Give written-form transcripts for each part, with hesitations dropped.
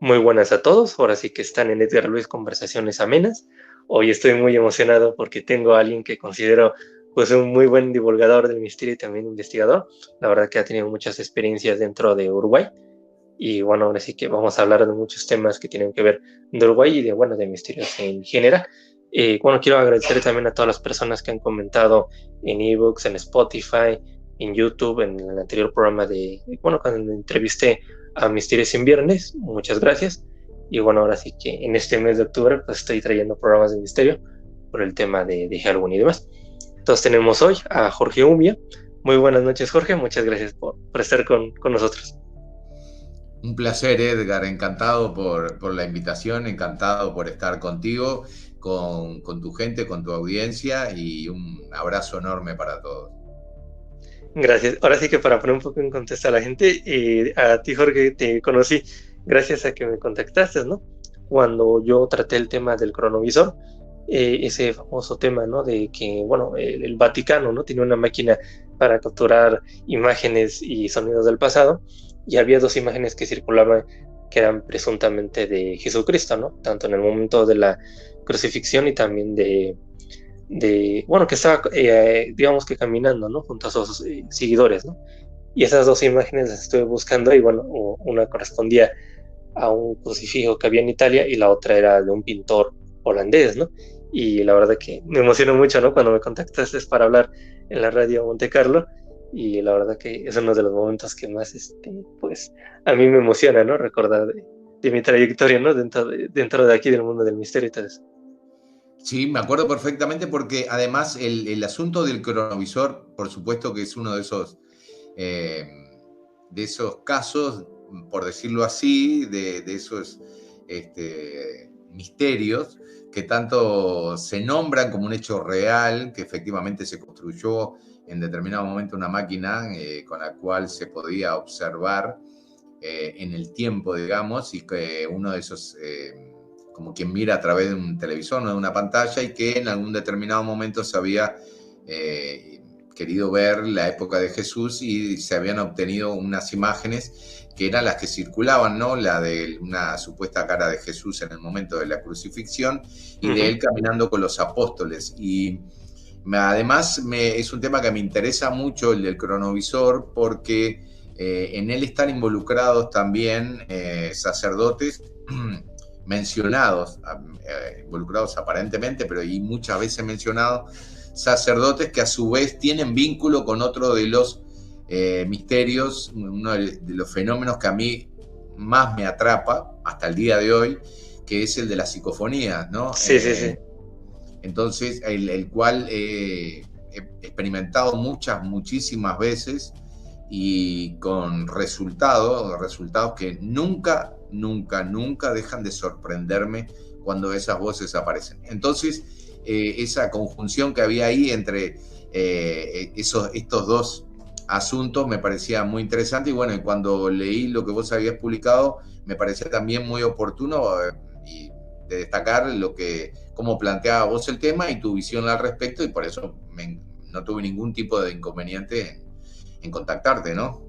Muy buenas a todos, ahora sí que están en Edgar Luis Conversaciones Amenas. Hoy estoy muy emocionado porque tengo a alguien que considero pues un muy buen divulgador del misterio y también investigador. La verdad que ha tenido muchas experiencias dentro de Uruguay y bueno, ahora sí que vamos a hablar de muchos temas que tienen que ver de Uruguay y de, bueno, de misterios en general. Bueno, quiero agradecer también a todas las personas que han comentado en ebooks, en Spotify, en YouTube, en el anterior programa de, bueno, cuando entrevisté a Misterios en Viernes. Muchas gracias. Y bueno, ahora sí que en este mes de octubre pues estoy trayendo programas de misterio por el tema de Halloween y demás. Entonces tenemos hoy a Jorge Umia. Muy buenas noches, Jorge. Muchas gracias por estar con nosotros. Un placer, Edgar. Encantado por la invitación, encantado por estar contigo, con tu gente, con tu audiencia y un abrazo enorme para todos. Gracias. Ahora sí que para poner un poco en contexto a la gente, a ti, Jorge, te conocí gracias a que me contactaste, ¿no? Cuando yo traté el tema del cronovisor, ese famoso tema, ¿no? De que, bueno, el Vaticano, ¿no? Tiene una máquina para capturar imágenes y sonidos del pasado, y había dos imágenes que circulaban que eran presuntamente de Jesucristo, ¿no? Tanto en el momento de la crucifixión y también bueno, que estaba, digamos que caminando, ¿no? Junto a sus seguidores, ¿no? Y esas dos imágenes las estuve buscando y bueno, una correspondía a un crucifijo que había en Italia y la otra era de un pintor holandés, ¿no? Y la verdad que me emocionó mucho, ¿no? Cuando me contactaste para hablar en la radio Monte Carlo y la verdad que es uno de los momentos que más, pues, a mí me emociona, ¿no? Recordar de mi trayectoria, ¿no? Dentro de aquí del mundo del misterio y todo eso. Sí, me acuerdo perfectamente porque además el asunto del cronovisor, por supuesto que es uno de esos casos, por decirlo así, de esos misterios que tanto se nombran como un hecho real, que efectivamente se construyó en determinado momento una máquina con la cual se podía observar en el tiempo, digamos, y que uno de esos, como quien mira a través de un televisor, no de una pantalla, y que en algún determinado momento se había querido ver la época de Jesús y se habían obtenido unas imágenes que eran las que circulaban, ¿no? La de una supuesta cara de Jesús en el momento de la crucifixión y Uh de -huh. él caminando con los apóstoles. Y además es un tema que me interesa mucho, el del cronovisor, porque en él están involucrados también sacerdotes mencionados, involucrados aparentemente, pero y muchas veces mencionados, sacerdotes que a su vez tienen vínculo con otro de los misterios, uno de los fenómenos que a mí más me atrapa hasta el día de hoy, que es el de las psicofonías, ¿no? Sí, sí, sí. Entonces, el cual he experimentado muchísimas veces y con resultados que nunca dejan de sorprenderme cuando esas voces aparecen. Entonces, esa conjunción que había ahí entre estos dos asuntos me parecía muy interesante y bueno, cuando leí lo que vos habías publicado, me parecía también muy oportuno y de destacar cómo planteaba vos el tema y tu visión al respecto y por eso no tuve ningún tipo de inconveniente en contactarte, ¿no?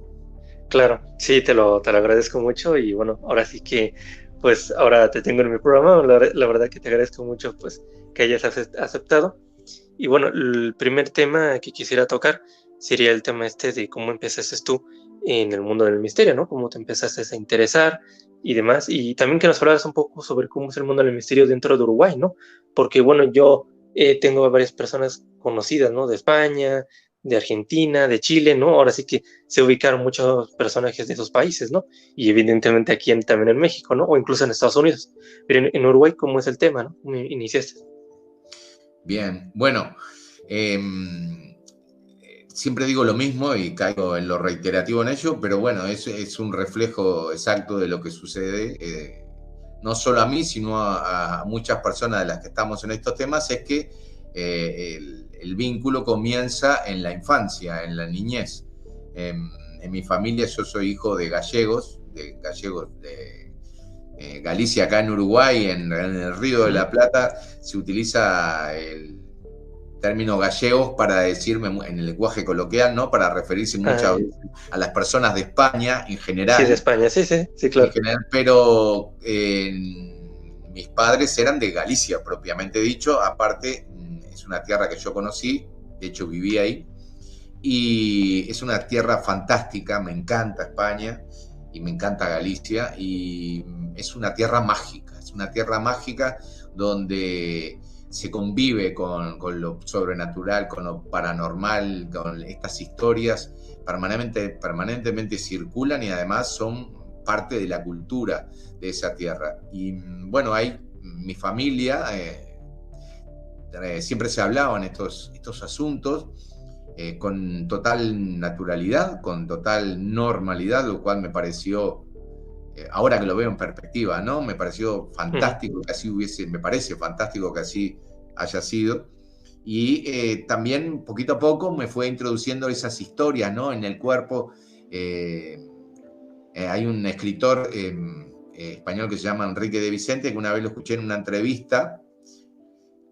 Claro, sí, te lo agradezco mucho y bueno, ahora sí que, pues ahora te tengo en mi programa, la verdad que te agradezco mucho pues que hayas aceptado. Y bueno, el primer tema que quisiera tocar sería el tema este de cómo empezaste tú en el mundo del misterio, ¿no? Cómo te empezaste a interesar y demás. Y también que nos hablaras un poco sobre cómo es el mundo del misterio dentro de Uruguay, ¿no? Porque bueno, yo tengo a varias personas conocidas, ¿no? De España, de Argentina, de Chile, ¿no? Ahora sí que se ubicaron muchos personajes de esos países, ¿no? Y evidentemente aquí también en México, ¿no? O incluso en Estados Unidos. Pero en Uruguay, ¿cómo es el tema, ¿no? ¿Cómo iniciaste? Bien, bueno, eh, siempre digo lo mismo y caigo en lo reiterativo en ello, pero bueno, es un reflejo exacto de lo que sucede, no solo a mí, sino a muchas personas de las que estamos en estos temas, es que el vínculo comienza en la infancia, en la niñez. En mi familia yo soy hijo de gallegos de Galicia, acá en Uruguay, en el Río Uh de -huh. la Plata, se utiliza términos gallegos para decirme en el lenguaje coloquial, ¿no? Para referirse muchas veces a las personas de España en general. Sí, de España, sí, claro. En general, pero mis padres eran de Galicia, propiamente dicho. Aparte, es una tierra que yo conocí, de hecho viví ahí, y es una tierra fantástica, me encanta España y me encanta Galicia, y es una tierra mágica donde se convive con lo sobrenatural, con lo paranormal, con estas historias, permanentemente circulan y además son parte de la cultura de esa tierra. Y bueno, mi familia, siempre se hablaban estos asuntos con total naturalidad, con total normalidad, lo cual me pareció, ahora que lo veo en perspectiva, ¿no? Me pareció fantástico que así me parece fantástico que así haya sido. Y también poquito a poco me fue introduciendo esas historias, ¿no? En el cuerpo. Hay un escritor español que se llama Enrique de Vicente, que una vez lo escuché en una entrevista,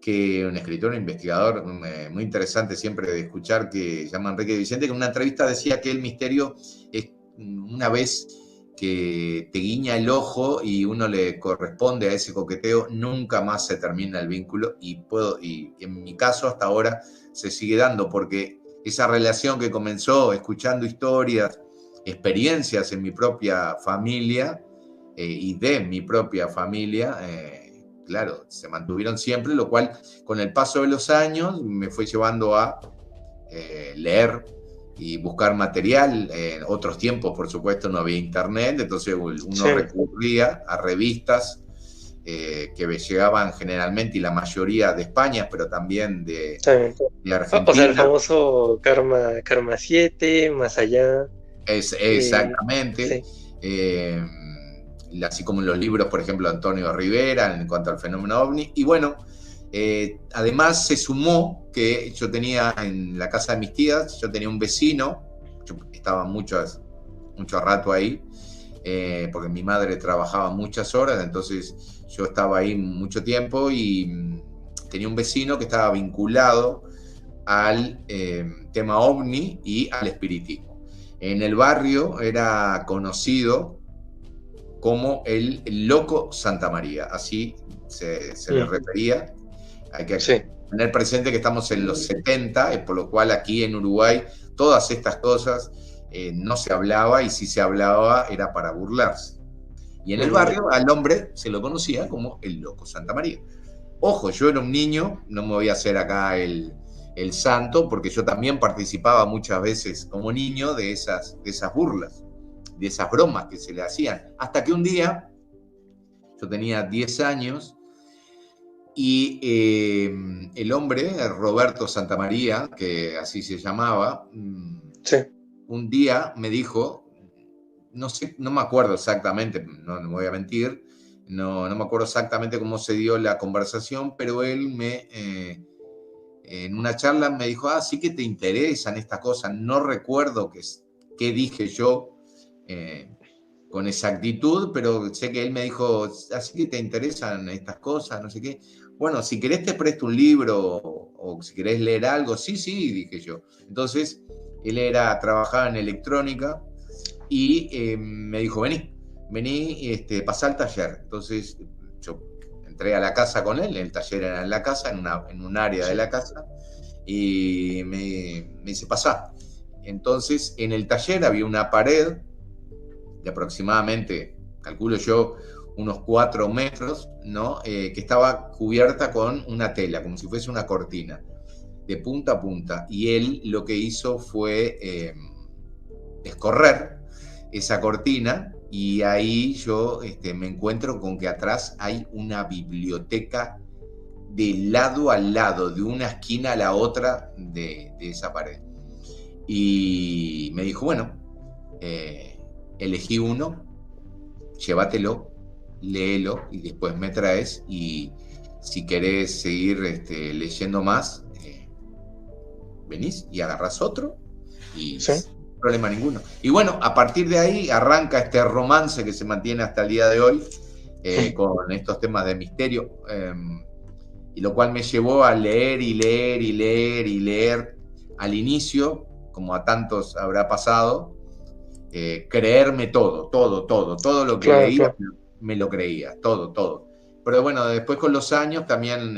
un escritor, un investigador muy interesante siempre de escuchar, que se llama Enrique de Vicente, que en una entrevista decía que el misterio es una vez que te guiña el ojo y uno le corresponde a ese coqueteo, nunca más se termina el vínculo, y en mi caso hasta ahora se sigue dando, porque esa relación que comenzó escuchando historias, experiencias en mi propia familia y de mi propia familia, claro, se mantuvieron siempre, lo cual con el paso de los años me fue llevando a leer y buscar material. En otros tiempos, por supuesto, no había internet, entonces uno recurría a revistas que llegaban generalmente, y la mayoría de España, pero también de Argentina. O sea, el famoso Karma 7, Más Allá. Exactamente. Así como en los libros, por ejemplo, de Antonio Rivera, en cuanto al fenómeno OVNI. Y bueno, además se sumó que yo tenía en la casa de mis tías, yo tenía un vecino, yo estaba mucho rato ahí, porque mi madre trabajaba muchas horas, entonces yo estaba ahí mucho tiempo, y tenía un vecino que estaba vinculado al tema OVNI y al espiritismo. En el barrio era conocido como el loco Santa María, así se le refería. Hay que tener presente que estamos en los 70, por lo cual aquí en Uruguay todas estas cosas no se hablaba, y si se hablaba era para burlarse. Y en el barrio al hombre se lo conocía como el loco Santa María. Ojo, yo era un niño, no me voy a hacer acá el santo, porque yo también participaba muchas veces como niño de esas burlas, de esas bromas que se le hacían. Hasta que un día, yo tenía 10 años, y el hombre, Roberto Santamaría, que así se llamaba, un día me dijo, no sé, no me acuerdo exactamente, no me voy a mentir, no me acuerdo exactamente cómo se dio la conversación, pero él en una charla me dijo, sí que te interesan estas cosas. No recuerdo qué dije yo con exactitud, pero sé que él me dijo, así que te interesan estas cosas, no sé qué. Bueno, si querés te presto un libro, o si querés leer algo. Sí, dije yo. Entonces, él trabajaba en electrónica, y me dijo, vení, pasá al taller. Entonces, yo entré a la casa con él, el taller era en la casa, en un área de la casa, y me dice, pasá. Entonces, en el taller había una pared de aproximadamente, calculo yo, unos 4 metros, ¿no? Que estaba cubierta con una tela, como si fuese una cortina, de punta a punta. Y él lo que hizo fue escorrer esa cortina, y ahí yo me encuentro con que atrás hay una biblioteca de lado a lado, de una esquina a la otra de esa pared. Y me dijo, bueno, elegí uno, llévatelo, léelo, y después me traes, y si querés seguir leyendo más, venís y agarrás otro, y sin problema ninguno. Y bueno, a partir de ahí arranca este romance que se mantiene hasta el día de hoy, con estos temas de misterio. y lo cual me llevó a leer y leer y leer y leer al inicio, como a tantos habrá pasado, creerme todo lo que Claro, leía, claro. me lo creía, todo. Pero bueno, después con los años también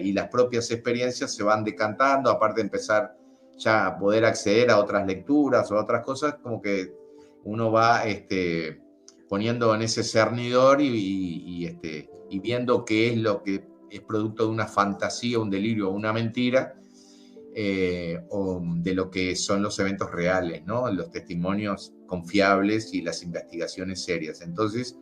y las propias experiencias se van decantando, aparte de empezar ya a poder acceder a otras lecturas o a otras cosas, como que uno va poniendo en ese cernidor y viendo qué es lo que es producto de una fantasía, un delirio o una mentira, o de lo que son los eventos reales, ¿no? Los testimonios confiables y las investigaciones serias. Entonces,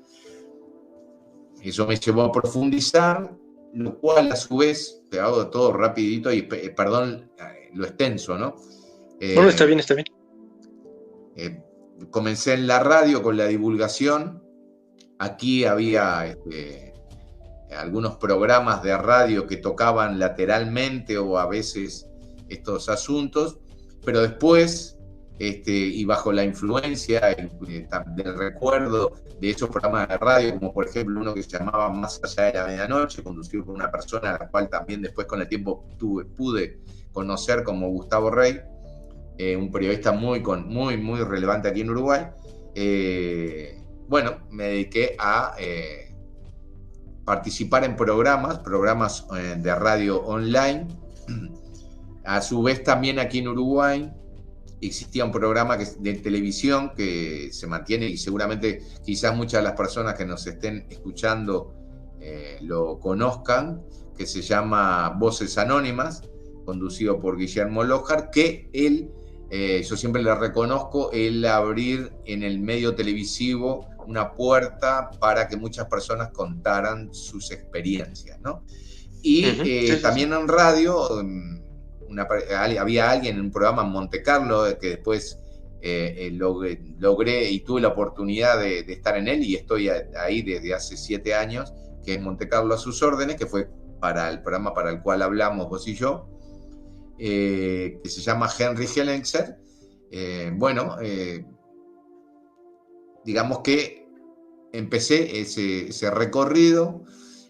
eso me llevó a profundizar, lo cual a su vez, te hago todo rapidito y perdón lo extenso, ¿no? No, no, está Eh, bien, está bien. eh, Comencé en la radio con la divulgación. Aquí había algunos programas de radio que tocaban lateralmente o a veces estos asuntos, pero después, y bajo la influencia del recuerdo de esos programas de radio, como por ejemplo uno que se llamaba Más allá de la medianoche, conducido por una persona a la cual también después con el tiempo pude conocer como Gustavo Rey, un periodista muy relevante aquí en Uruguay. Bueno, me dediqué a participar en programas de radio online. A su vez también aquí en Uruguay existía un programa de televisión que se mantiene y seguramente quizás muchas de las personas que nos estén escuchando lo conozcan, que se llama Voces Anónimas, conducido por Guillermo Lojar, que él, yo siempre le reconozco, el abrir en el medio televisivo una puerta para que muchas personas contaran sus experiencias, ¿no? Y Ujú, sí, sí, sí. también en radio había alguien en un programa en Monte Carlo que después logré y tuve la oportunidad de estar en él y estoy ahí desde hace 7 años, que es Monte Carlo a sus órdenes, que fue para el programa para el cual hablamos vos y yo, que se llama Henry Hellenser. Bueno, digamos que empecé ese recorrido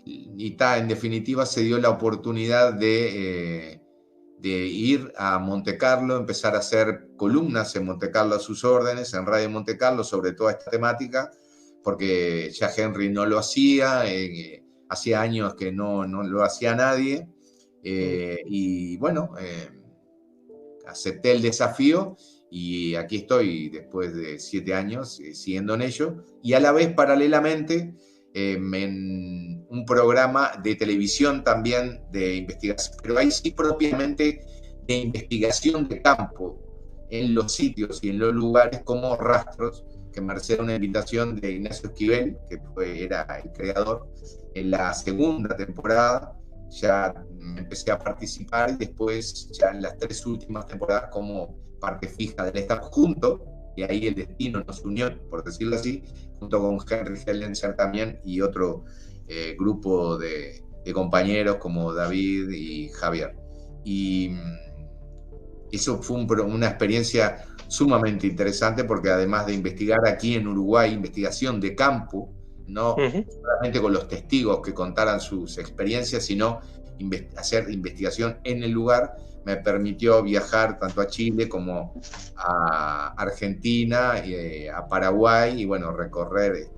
y en definitiva se dio la oportunidad de ir a Monte Carlo, empezar a hacer columnas en Monte Carlo a sus órdenes, en Radio Monte Carlo, sobre toda esta temática, porque ya Henry no lo hacía, hacía años que no lo hacía nadie, Mm. y bueno, acepté el desafío y aquí estoy después de 7 años siguiendo en ello y a la vez paralelamente en un programa de televisión también de investigación, pero ahí sí propiamente de investigación de campo en los sitios y en los lugares como Rastros, que merced a una invitación de Ignacio Esquivel, que era el creador, en la segunda temporada ya empecé a participar y después ya en las 3 últimas temporadas como parte fija del staff junto, y ahí el destino nos unió, por decirlo así, junto con Henry Hellenser también y otro grupo de compañeros como David y Javier. Y eso fue una experiencia sumamente interesante porque además de investigar aquí en Uruguay, investigación de campo, no Ujú. solamente con los testigos que contaran sus experiencias, sino hacer investigación en el lugar, me permitió viajar tanto a Chile como a Argentina, a Paraguay y bueno, recorrer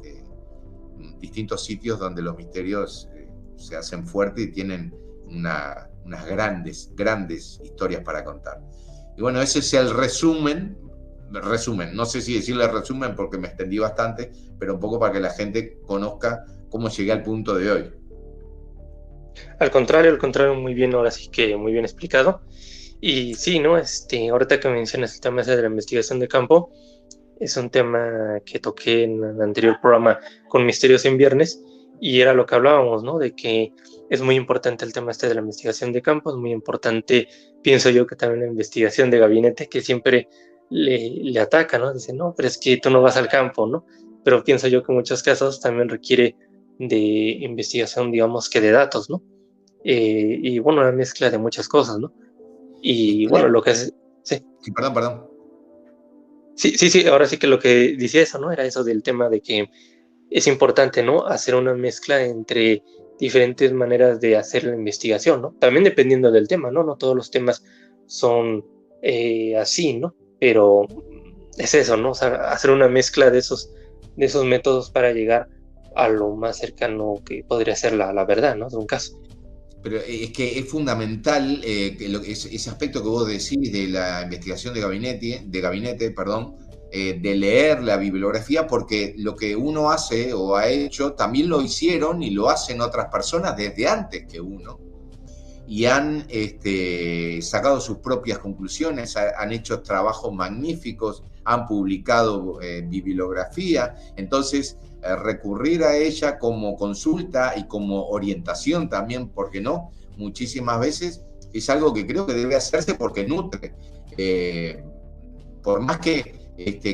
distintos sitios donde los misterios se hacen fuertes y tienen unas grandes historias para contar. Y bueno, ese es el resumen, no sé si decirle resumen porque me extendí bastante, pero un poco para que la gente conozca cómo llegué al punto de hoy. Al contrario, muy bien, ahora sí que muy bien explicado. Y sí, ¿no? Ahorita que mencionas el tema ese de la investigación de campo, es un tema que toqué en el anterior programa con Misterios en Viernes, y era lo que hablábamos, ¿no? De que es muy importante el tema de la investigación de campo, es muy importante, pienso yo, que también la investigación de gabinete, que siempre le ataca, ¿no? Dice, no, pero es que tú no vas al campo, ¿no? Pero pienso yo que en muchos casos también requiere de investigación, digamos que de datos, ¿no? Y bueno, una mezcla de muchas cosas, ¿no? Y Y bueno, tiene, lo que es, sí, sí, perdón. sí, ahora sí que lo que decía eso, ¿no? Era eso del tema de que es importante, ¿no? Hacer una mezcla entre diferentes maneras de hacer la investigación, ¿no? También dependiendo del tema, ¿no? No todos los temas son así, ¿no? Pero es eso, ¿no? O sea, hacer una mezcla de esos métodos para llegar a lo más cercano que podría ser la verdad, ¿no? De un caso. Pero es que es fundamental ese aspecto que vos decís de la investigación de gabinete, perdón, de leer la bibliografía, porque lo que uno hace o ha hecho también lo hicieron y lo hacen otras personas desde antes que uno, y han sacado sus propias conclusiones, han hecho trabajos magníficos, han publicado bibliografía. Entonces, recurrir a ella como consulta y como orientación también, ¿por qué no? Muchísimas veces es algo que creo que debe hacerse porque nutre. Por más que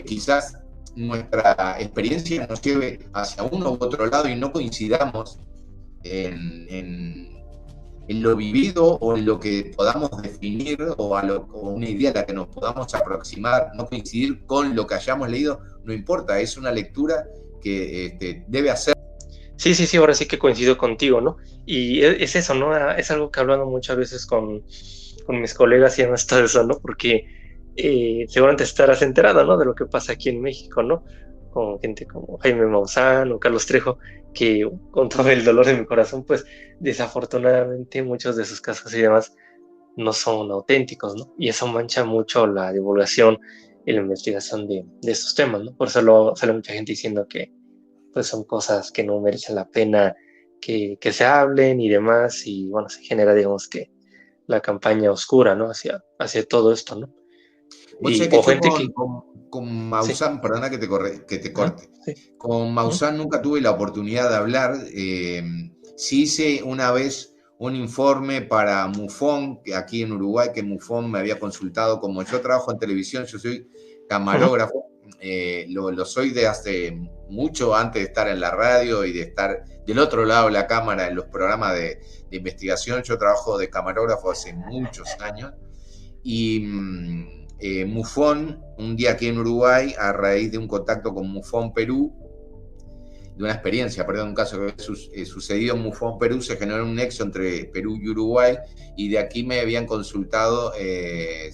quizás nuestra experiencia nos lleve hacia uno u otro lado y no coincidamos en lo vivido o en lo que podamos definir o una idea a la que nos podamos aproximar, no coincidir con lo que hayamos leído, no importa, es una lectura que debe hacer. Sí, sí, sí, ahora sí que coincido contigo, ¿no? Y es eso, ¿no? Es algo que he hablado muchas veces con mis colegas y además todo eso, ¿no? Porque seguramente estarás enterado, ¿no? De lo que pasa aquí en México, ¿no? Con gente como Jaime Maussan o Carlos Trejo, que con todo el dolor de mi corazón, pues desafortunadamente muchos de sus casos y demás no son auténticos, ¿no? Y eso mancha mucho la divulgación y la investigación de estos temas, ¿no? Por eso sale mucha gente diciendo que pues son cosas que no merecen la pena que se hablen y demás, y bueno, se genera, digamos que la campaña oscura, ¿no? Hacia todo esto, ¿no? Vos Y, sabés que o yo gente que, con sí, Maussan, perdona que te ajá, corte, sí, con ujú, Maussan nunca tuve la oportunidad de hablar. Sí hice una vez un informe para MUFON, que aquí en Uruguay, que MUFON me había consultado. Como yo trabajo en televisión, yo soy ujú, camarógrafo, lo soy de hace mucho antes de estar en la radio y de estar del otro lado de la cámara en los programas de investigación. Yo trabajo de camarógrafo hace muchos años. Y MUFON, un día aquí en Uruguay, a raíz de un contacto con MUFON Perú, de una experiencia, perdón, un caso que había sucedido en MUFON Perú, se generó un nexo entre Perú y Uruguay, y de aquí me habían consultado en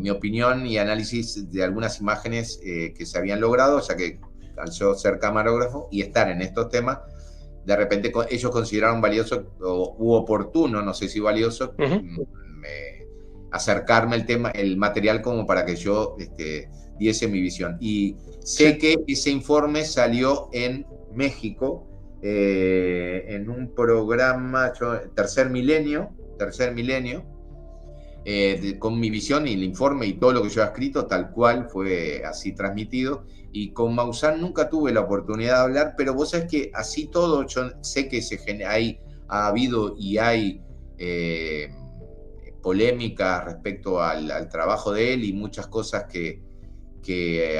mi opinión y análisis de algunas imágenes que se habían logrado, o sea que al yo ser camarógrafo y estar en estos temas, de repente ellos consideraron valioso u oportuno, no sé si valioso, ujú, acercarme el tema, el material, como para que yo diese mi visión. Y sé sí, que ese informe salió en México, en un programa, Tercer Milenio, con mi visión y el informe y todo lo que yo he escrito, tal cual fue así transmitido. Y con Maussan nunca tuve la oportunidad de hablar, pero vos sabés que así todo, yo sé que ha habido y hay polémica respecto al trabajo de él y muchas cosas que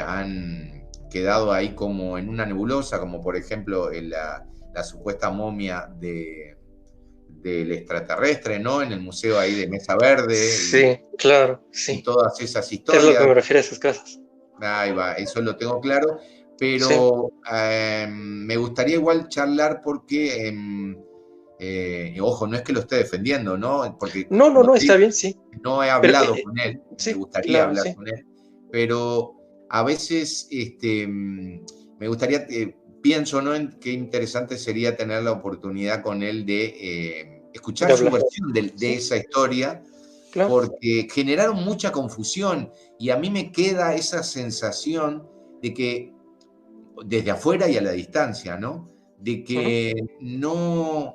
han quedado ahí como en una nebulosa, como por ejemplo la supuesta momia del extraterrestre, ¿no? En el museo ahí de Mesa Verde sí, claro, y sí. todas esas Es lo que historias. me refiero a esas cosas. Ahí va, eso lo tengo claro, Sí. pero me gustaría igual charlar porque, ojo, no es que lo esté defendiendo, ¿no? Porque, No, no, como no, te está digo, bien, sí. no he Pero hablado con él, me sí, gustaría claro, hablar sí. con él, pero a veces me gustaría, pienso, ¿no? En qué interesante sería tener la oportunidad con él de De escuchar su hablar. versión de Sí, esa historia, claro. porque generaron mucha confusión y a mí me queda esa sensación de que desde afuera y a la distancia, ¿no? De Ujú, que no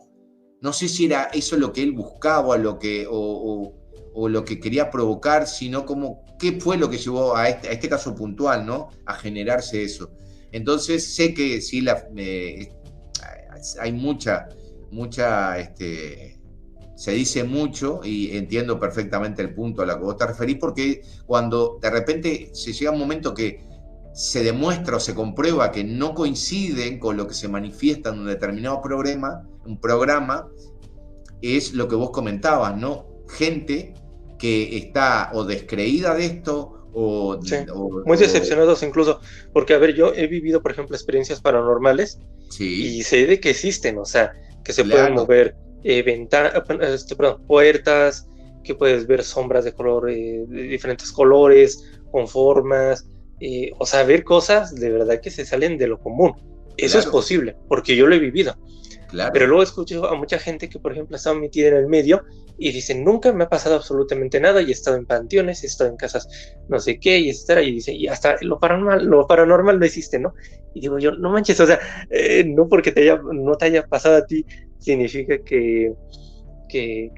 sé si era eso lo que él buscaba o lo que quería provocar, sino como qué fue lo que llevó a este caso puntual, ¿no? A generarse eso. Entonces sé que sí, hay mucha se dice mucho y entiendo perfectamente el punto a lo que vos te referís, porque cuando de repente se llega un momento que se demuestra o se comprueba que no coinciden con lo que se manifiesta en un determinado programa, es lo que vos comentabas, ¿no? Gente que está o descreída de esto Sí, muy o decepcionados incluso, porque a ver, yo he vivido, por ejemplo, experiencias paranormales sí, y sé de que existen, o sea, que se pueden claro, mover puertas, que puedes ver sombras de color, de diferentes colores, con formas, o sea, ver cosas de verdad que se salen de lo común. Eso es claro, posible, porque yo lo he vivido. Pero claro. luego escucho a mucha gente que, por ejemplo, está metida en el medio y dicen, nunca me ha pasado absolutamente nada y he estado en panteones, he estado en casas no sé qué, y etcétera, y dice, y hasta lo paranormal no existe, ¿no? Y digo yo, no manches, o sea, no porque no te haya pasado a ti significa que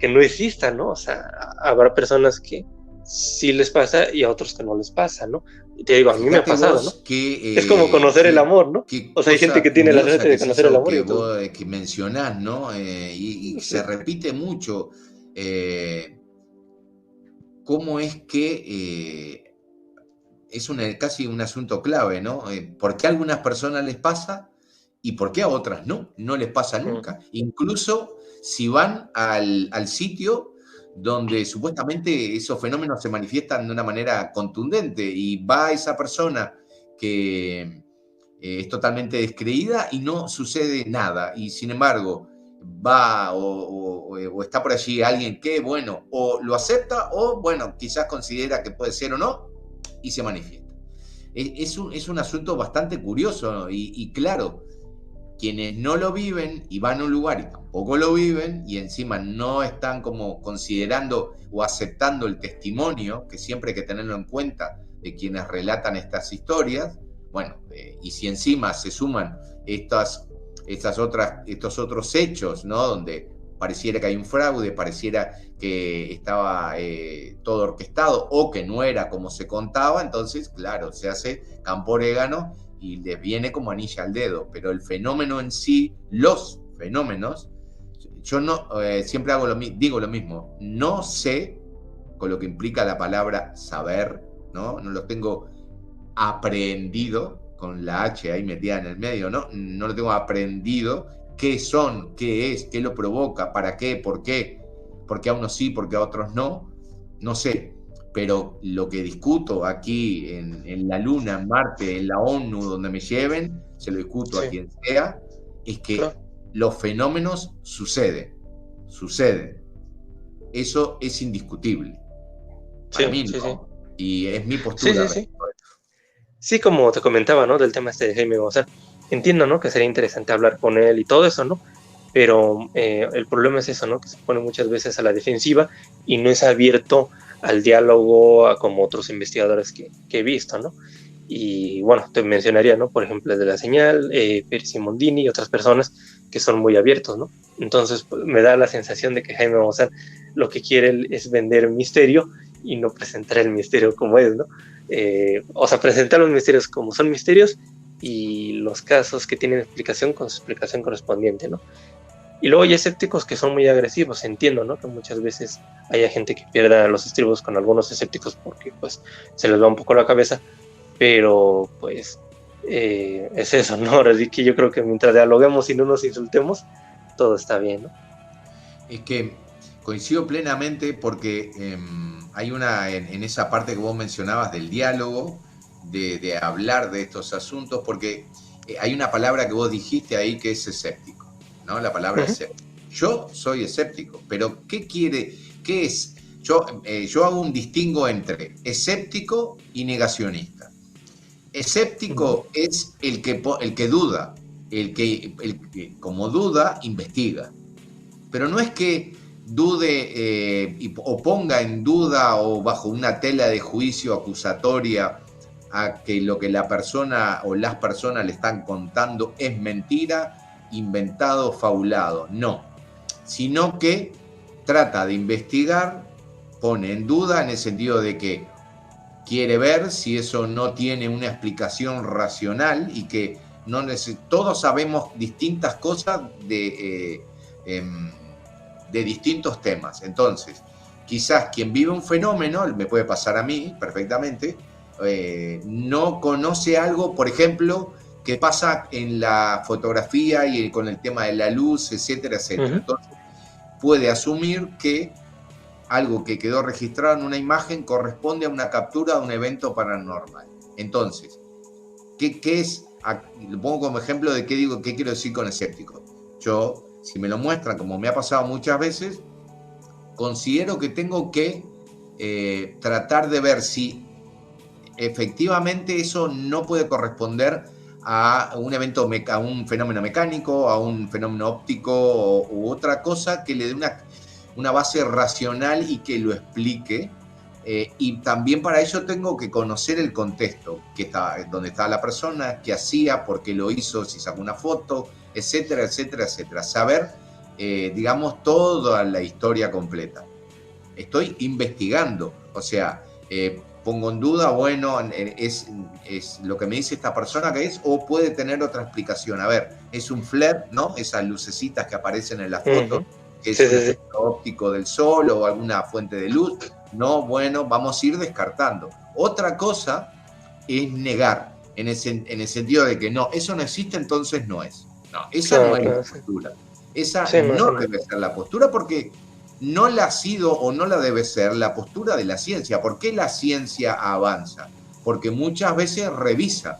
no exista, ¿no? O sea, habrá personas que sí les pasa y a otros que no les pasa, ¿no? Y te digo, a mí me ha Fíjate pasado, ¿no? vos Es como conocer el amor, ¿no? qué O sea, hay gente cosa que tiene la curiosa suerte que de es conocer el eso amor y que otros vos que mencionás, ¿no? Y se sí. repite mucho. ¿Cómo es que es casi un asunto clave, ¿no? ¿Por qué a algunas personas les pasa y por qué a otras no? No les pasa Ujú. nunca. Incluso si van al sitio donde supuestamente esos fenómenos se manifiestan de una manera contundente y va esa persona que es totalmente descreída y no sucede nada. Y sin embargo, va o está por allí alguien que, bueno, o lo acepta o, bueno, quizás considera que puede ser o no y se manifiesta. Es un asunto bastante curioso, ¿no? Y claro, quienes no lo viven y van a un lugar y tampoco lo viven y encima no están como considerando o aceptando el testimonio, que siempre hay que tenerlo en cuenta de quienes relatan estas historias, bueno, y si encima se suman estos otros hechos, ¿no? Donde pareciera que hay un fraude, pareciera que estaba todo orquestado o que no era como se contaba, entonces, claro, se hace campo orégano y les viene como anilla al dedo, pero el fenómeno en sí, los fenómenos, yo no siempre digo lo mismo, no sé, con lo que implica la palabra saber, no los tengo aprendido, con la H ahí metida en el medio, no lo tengo aprendido, qué son, qué es, qué lo provoca, para qué, por qué a unos sí, por qué a otros no, no sé, pero lo que discuto aquí en la Luna, en Marte, en la ONU, donde me lleven, se lo discuto a Sí, quien sea, es que claro. los fenómenos suceden. Eso es indiscutible, para Sí, mí sí, sí. no, y es mi Sí, postura. sí, sí. Sí, como te comentaba, ¿no? Del tema este de Jaime Maussan. Entiendo, ¿no? Que sería interesante hablar con él y todo eso, ¿no? Pero el problema es eso, ¿no? Que se pone muchas veces a la defensiva y no es abierto al diálogo como otros investigadores que he visto, ¿no? Y bueno, te mencionaría, ¿no? Por ejemplo, el de la señal, Pérez Simondini y otras personas que son muy abiertos, ¿no? Entonces, pues, me da la sensación de que Jaime Maussan lo que quiere es vender misterio y no presentar el misterio como es, ¿no? O sea, presentar los misterios como son misterios y los casos que tienen explicación con su explicación correspondiente, ¿no? Y luego hay escépticos que son muy agresivos, entiendo, ¿no? Que muchas veces haya gente que pierda los estribos con algunos escépticos porque pues se les va un poco la cabeza, pero pues es eso, ¿no? Ahora sí que yo creo que mientras dialoguemos y no nos insultemos, todo está bien, ¿no? Es que coincido plenamente porque hay en esa parte que vos mencionabas del diálogo, de hablar de estos asuntos, porque hay una palabra que vos dijiste ahí que es escéptico, ¿no? La palabra Uh -huh. escéptico. Yo soy escéptico, pero ¿qué es? Yo hago un distingo entre escéptico y negacionista. Uh -huh. Escéptico es el que duda, el que como duda investiga, pero no es que dude o ponga en duda o bajo una tela de juicio acusatoria a que lo que la persona o las personas le están contando es mentira, inventado, fabulado. No, sino que trata de investigar, pone en duda en el sentido de que quiere ver si eso no tiene una explicación racional y que no todos sabemos distintas cosas de distintos temas. Entonces, quizás quien vive un fenómeno, me puede pasar a mí perfectamente, no conoce algo, por ejemplo, que pasa en la fotografía y con el tema de la luz, etcétera, Uh etcétera. -huh. Entonces, puede asumir que algo que quedó registrado en una imagen corresponde a una captura de un evento paranormal. Entonces, ¿qué es? Lo pongo como ejemplo de qué digo, qué quiero decir con escéptico. Yo, si me lo muestran, como me ha pasado muchas veces, considero que tengo que tratar de ver si efectivamente eso no puede corresponder a un evento, a un fenómeno mecánico, a un fenómeno óptico u otra cosa que le dé una base racional y que lo explique. Y también para ello tengo que conocer el contexto, dónde estaba la persona, qué hacía, por qué lo hizo, si sacó una foto, etcétera, etcétera, etcétera. Saber, digamos, toda la historia completa. Estoy investigando, o sea, pongo en duda, bueno, es lo que me dice esta persona que es, o puede tener otra explicación. A ver, es un flare, ¿no? Esas lucecitas que aparecen en la foto, que es Sí, un sí, sí. efecto óptico del sol o alguna fuente de luz. No, bueno, vamos a ir descartando. Otra cosa es negar, en el sentido de que no, eso no existe, entonces no es. No, esa no Claro, es la claro, sí. postura. Esa Sí, no, no sí, no. debe ser la postura porque no la ha sido o no la debe ser la postura de la ciencia. ¿Por qué la ciencia avanza? Porque muchas veces revisa,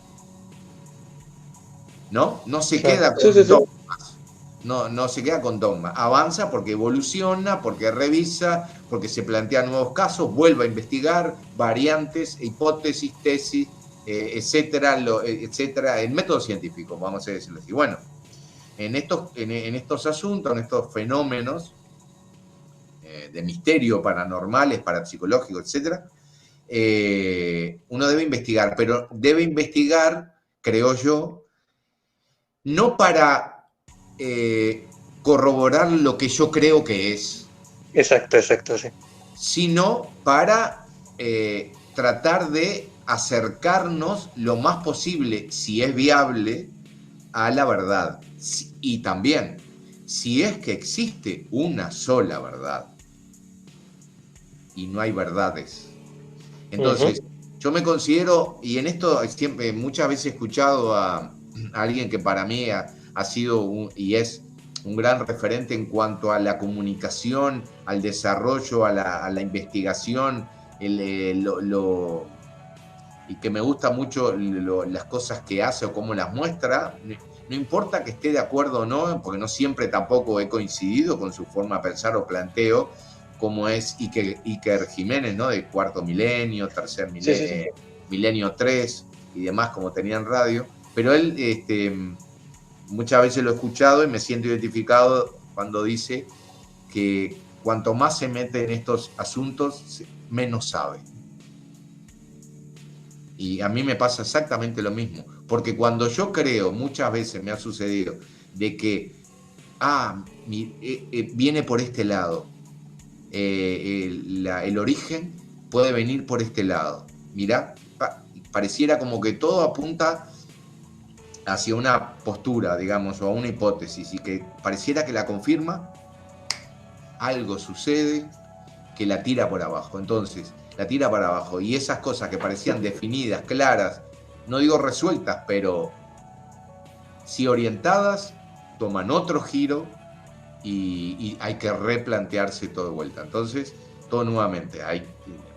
¿no? No se Claro. queda Sí, sí, con sí. dogmas. No, no se queda con dogmas. Avanza porque evoluciona, porque revisa, porque se plantean nuevos casos, vuelve a investigar variantes, hipótesis, tesis, etcétera, etcétera, en método científico, vamos a decirlo así. Bueno, en estos asuntos, en estos fenómenos de misterio, paranormales, parapsicológicos, etcétera, uno debe investigar, pero debe investigar, creo yo, no para corroborar lo que yo creo que es, Exacto, exacto, sí. sino para tratar de acercarnos lo más posible, si es viable, a la verdad. Y también, si es que existe una sola verdad y no hay verdades. Entonces, yo me considero, y en esto siempre, muchas veces he escuchado a alguien que para mí ha sido y es un gran referente en cuanto a la comunicación, al desarrollo, a la investigación, y que me gusta mucho las cosas que hace o cómo las muestra. No importa que esté de acuerdo o no, porque no siempre tampoco he coincidido con su forma de pensar o planteo, como es Iker Jiménez, ¿no? De Cuarto Milenio, Tercer Sí, sí, sí. Milenio, Milenio 3 y demás, como tenía en radio. Pero él, muchas veces lo he escuchado y me siento identificado cuando dice que cuanto más se mete en estos asuntos, menos sabe. Y a mí me pasa exactamente lo mismo, porque cuando yo creo, muchas veces me ha sucedido, de que, viene por este lado, el origen puede venir por este lado. Mirá, pareciera como que todo apunta hacia una postura, digamos, o a una hipótesis, y que pareciera que la confirma, algo sucede que la tira por abajo. Entonces, la tira para abajo. Y esas cosas que parecían definidas, claras, no digo resueltas, pero sí orientadas, toman otro giro y hay que replantearse todo de vuelta. Entonces, todo nuevamente.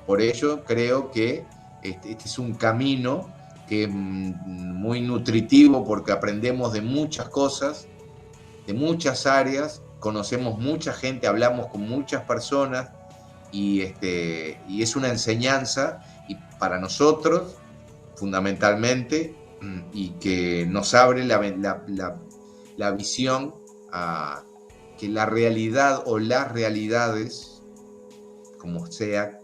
Por ello, creo que este es un camino que es muy nutritivo porque aprendemos de muchas cosas, de muchas áreas, conocemos mucha gente, hablamos con muchas personas, y es una enseñanza y para nosotros fundamentalmente, y que nos abre la visión a que la realidad o las realidades, como sea,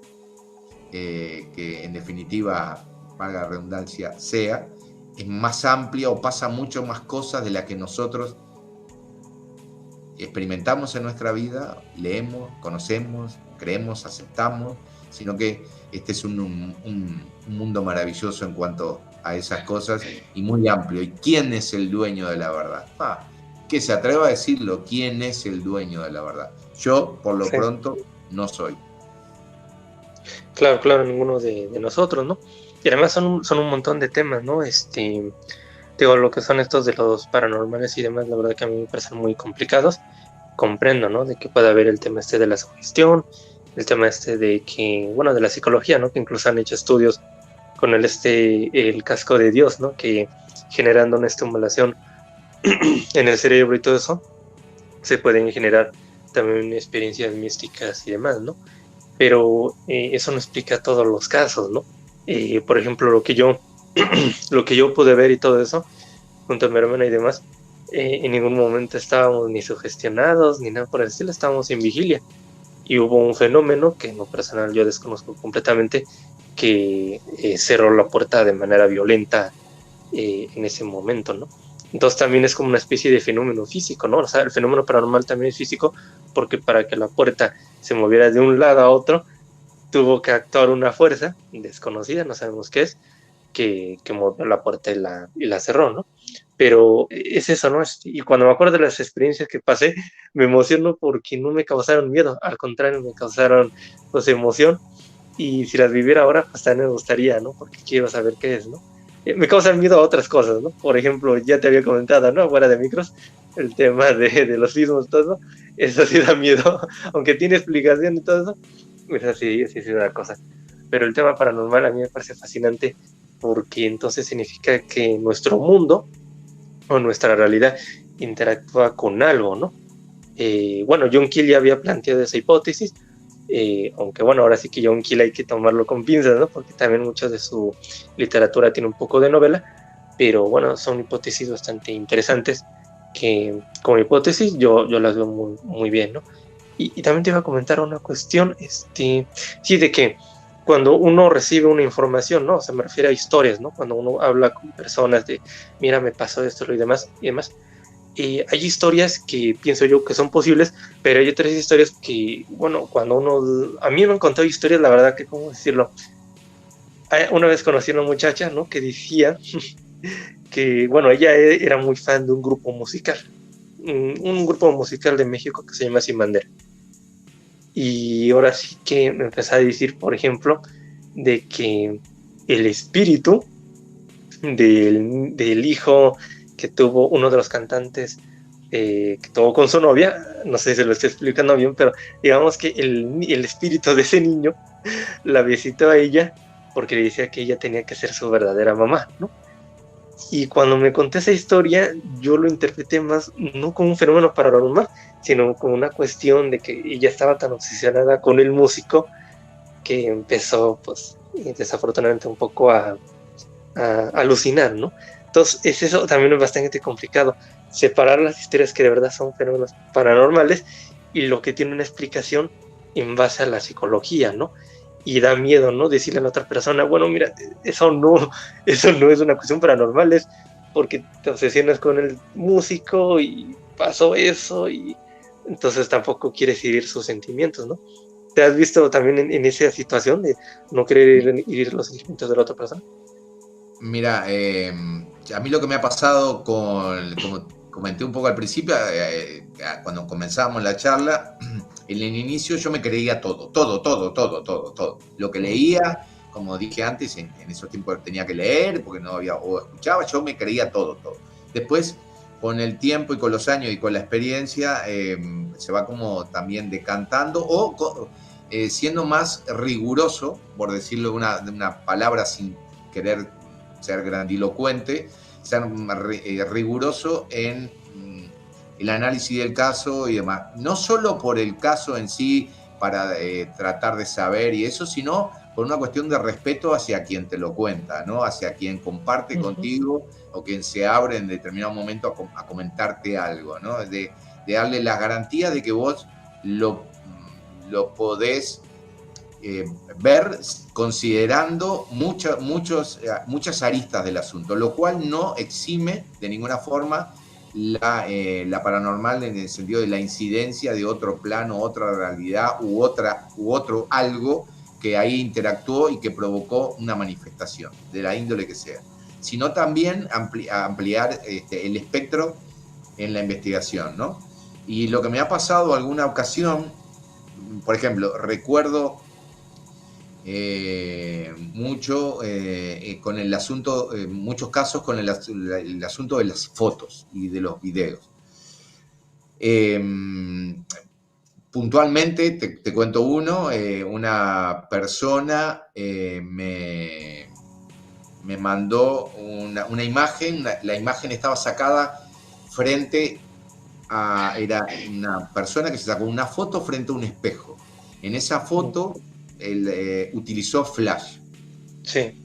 que en definitiva, valga la redundancia, sea, es más amplia o pasa mucho más cosas de las que nosotros experimentamos en nuestra vida, leemos, conocemos, creemos, aceptamos, sino que este es un mundo maravilloso en cuanto a esas cosas y muy amplio. ¿Y quién es el dueño de la verdad? Que se atreva a decirlo, ¿quién es el dueño de la verdad? Yo, por lo Sí. pronto, no soy. Claro, claro, ninguno de nosotros, ¿no? Y además son un montón de temas, ¿no? Digo, lo que son estos de los paranormales y demás, la verdad que a mí me parecen muy complicados. Comprendo, ¿no? De que pueda haber el tema este de la sugestión, el tema de que, bueno, de la psicología, ¿no? Que incluso han hecho estudios con el casco de Dios, ¿no? Que generando una estimulación en el cerebro y todo eso, se pueden generar también experiencias místicas y demás, ¿no? Pero eso no explica todos los casos, ¿no? Por ejemplo, lo que yo pude ver y todo eso, junto a mi hermana y demás, en ningún momento estábamos ni sugestionados ni nada por el estilo, estábamos en vigilia. Y hubo un fenómeno que en lo personal yo desconozco completamente, que cerró la puerta de manera violenta en ese momento, ¿no? Entonces también es como una especie de fenómeno físico, ¿no? O sea, el fenómeno paranormal también es físico porque para que la puerta se moviera de un lado a otro, tuvo que actuar una fuerza desconocida, no sabemos qué es, que movió la puerta y la cerró, ¿no? Pero es eso, ¿no? Y cuando me acuerdo de las experiencias que pasé, me emociono porque no me causaron miedo, al contrario, me causaron pues emoción y si las viviera ahora, pues también me gustaría, ¿no? Porque quiero saber qué es, ¿no? Me causan miedo a otras cosas, ¿no? Por ejemplo, ya te había comentado, ¿no? Fuera de micros, el tema de los sismos, todo eso sí da miedo, aunque tiene explicación y todo eso, eso sí, sí, sí da cosa. Pero el tema paranormal a mí me parece fascinante porque entonces significa que nuestro mundo o nuestra realidad interactúa con algo, ¿no? Bueno, John Keel ya había planteado esa hipótesis, aunque bueno, ahora sí que John Keel hay que tomarlo con pinzas, ¿no? Porque también mucho de su literatura tiene un poco de novela, pero bueno, son hipótesis bastante interesantes que como hipótesis yo las veo muy, muy bien, ¿no? Y también te iba a comentar una cuestión, sí, de que cuando uno recibe una información, ¿no? O sea, me refiero a historias, ¿no? Cuando uno habla con personas de, mira, me pasó esto y demás, hay historias que pienso yo que son posibles, pero hay otras historias que, bueno, cuando uno, a mí me han contado historias, la verdad que, ¿cómo decirlo? Una vez conocí a una muchacha, ¿no? Que decía que, bueno, ella era muy fan de un grupo musical, un grupo musical de México que se llama Sin Bandera. Y ahora sí que me empezó a decir, por ejemplo, de que el espíritu del hijo que tuvo uno de los cantantes que tuvo con su novia, no sé si se lo estoy explicando bien, pero digamos que el espíritu de ese niño la visitó a ella porque le decía que ella tenía que ser su verdadera mamá, ¿no? Y cuando me conté esa historia, yo lo interpreté más no como un fenómeno paranormal, sino como una cuestión de que ella estaba tan obsesionada con el músico que empezó, pues, desafortunadamente un poco a alucinar, ¿no? Entonces, es eso también es bastante complicado, separar las historias que de verdad son fenómenos paranormales y lo que tiene una explicación en base a la psicología, ¿no? Y da miedo, ¿no? Decirle a la otra persona, bueno, mira, eso no, eso no es una cuestión paranormal, es porque te obsesionas con el músico y pasó eso y entonces tampoco quieres herir sus sentimientos, ¿no? ¿Te has visto también en esa situación de no querer herir los sentimientos de la otra persona? Mira, a mí lo que me ha pasado como comenté un poco al principio, cuando comenzábamos la charla, en el inicio yo me creía todo, todo, todo, todo, todo, todo. Lo que leía, como dije antes, en esos tiempos tenía que leer, porque no había, o escuchaba, yo me creía todo, todo. Después, con el tiempo y con los años y con la experiencia, se va como también decantando o siendo más riguroso, por decirlo de una palabra sin querer ser grandilocuente, ser riguroso en el análisis del caso y demás. No solo por el caso en sí, para tratar de saber y eso, sino por una cuestión de respeto hacia quien te lo cuenta, ¿no? Hacia quien comparte contigo o quien se abre en determinado momento a comentarte algo, ¿no? De darle las garantías de que vos lo podés ver considerando muchas aristas del asunto, lo cual no exime de ninguna forma la paranormal en el sentido de la incidencia de otro plano, otra realidad u otro algo que ahí interactuó y que provocó una manifestación, de la índole que sea, sino también ampliar el espectro en la investigación, ¿no? Y lo que me ha pasado alguna ocasión, por ejemplo, recuerdo mucho con el asunto, muchos casos con el asunto de las fotos y de los videos. puntualmente, te cuento uno, una persona me mandó una imagen, la imagen estaba sacada frente a, era una persona que se sacó una foto frente a un espejo. En esa foto él utilizó flash. Sí.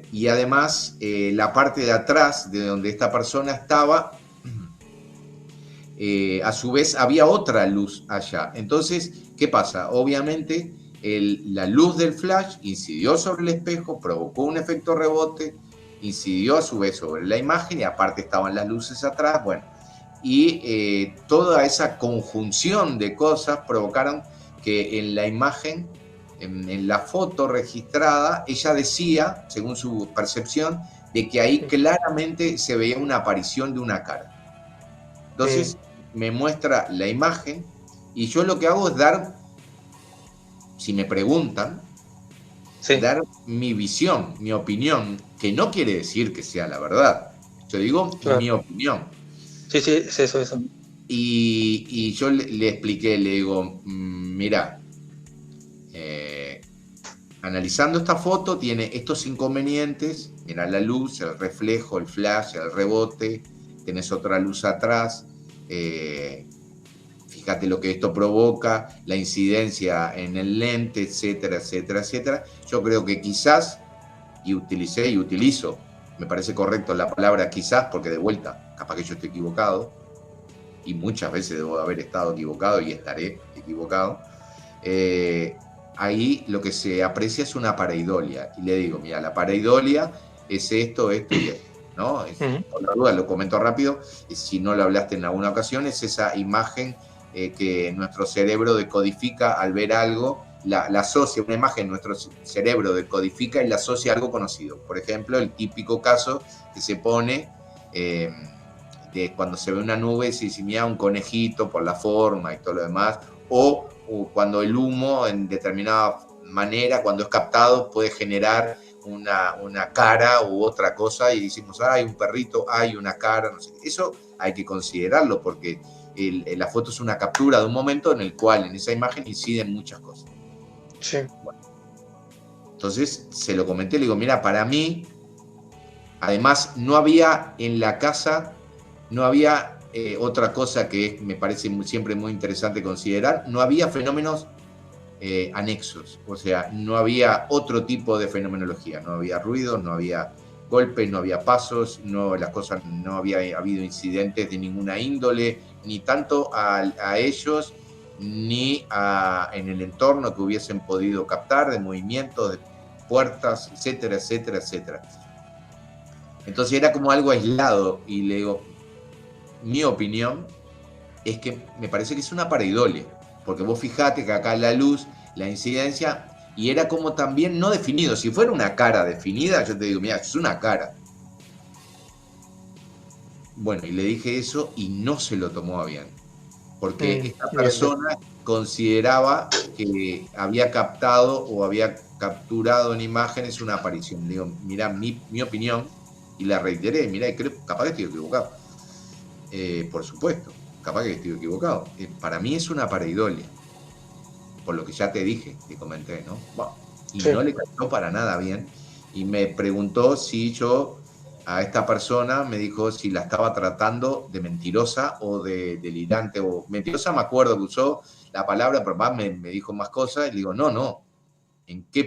Y además la parte de atrás de donde esta persona estaba, a su vez había otra luz allá. Entonces, ¿qué pasa? Obviamente la luz del flash incidió sobre el espejo, provocó un efecto rebote, incidió a su vez sobre la imagen y aparte estaban las luces atrás, bueno, y toda esa conjunción de cosas provocaron que en la imagen, en la foto registrada, ella decía, según su percepción, de que ahí claramente se veía una aparición de una cara. Entonces me muestra la imagen y yo lo que hago es dar, si me preguntan, dar mi visión, mi opinión, que no quiere decir que sea la verdad. Yo digo mi opinión. Sí, es eso. Y yo le expliqué, le digo, mira, analizando esta foto tiene estos inconvenientes, mira la luz, el reflejo, el flash, el rebote, tenés otra luz atrás, fíjate lo que esto provoca, la incidencia en el lente, etcétera, etcétera, etcétera. Yo creo que quizás, y utilicé y utilizo, me parece correcto la palabra quizás, porque de vuelta, capaz que yo estoy equivocado, y muchas veces debo haber estado equivocado y estaré equivocado, ahí lo que se aprecia es una pareidolia. Y le digo, mira, la pareidolia es esto, esto y esto, ¿no? Por la duda, lo comento rápido, si no lo hablaste en alguna ocasión, es esa imagen que nuestro cerebro decodifica al ver algo, la asocia, una imagen, nuestro cerebro decodifica y la asocia a algo conocido. Por ejemplo, el típico caso que se pone de cuando se ve una nube, se dice, mira, un conejito por la forma y todo lo demás, o cuando el humo en determinada manera, cuando es captado, puede generar una cara u otra cosa y decimos, hay un perrito, hay una cara, no sé. Eso hay que considerarlo porque la foto es una captura de un momento en el cual en esa imagen inciden muchas cosas. Sí. Bueno, entonces se lo comenté, le digo, mira, para mí, además no había en la casa, no había otra cosa que me parece siempre muy interesante considerar, no había fenómenos anexos, o sea, no había otro tipo de fenomenología, no había ruidos, no había golpes, no había pasos, las cosas, no había habido incidentes de ninguna índole, ni tanto a ellos, ni en el entorno que hubiesen podido captar, de movimientos, de puertas, etcétera, etcétera, etcétera. Entonces era como algo aislado y le digo, mi opinión es que me parece que es una pareidolia, porque vos fijate que acá la luz, la incidencia, y era como también no definido. Si fuera una cara definida, yo te digo, mira, es una cara. Bueno, y le dije eso y no se lo tomó a bien, porque esta persona consideraba que había captado o había capturado en imágenes una aparición. Le digo, mira, mi opinión, y la reiteré, mira, creo, capaz que estoy equivocado. Por supuesto, capaz que estoy equivocado. Para mí es una pareidolia, por lo que ya te dije, te comenté, ¿no? Bueno, y no le cayó para nada bien. Y me preguntó si yo, a esta persona, me dijo si la estaba tratando de mentirosa o de delirante. O mentirosa, me acuerdo que usó la palabra, pero más me dijo más cosas. Y le digo, no. ¿En qué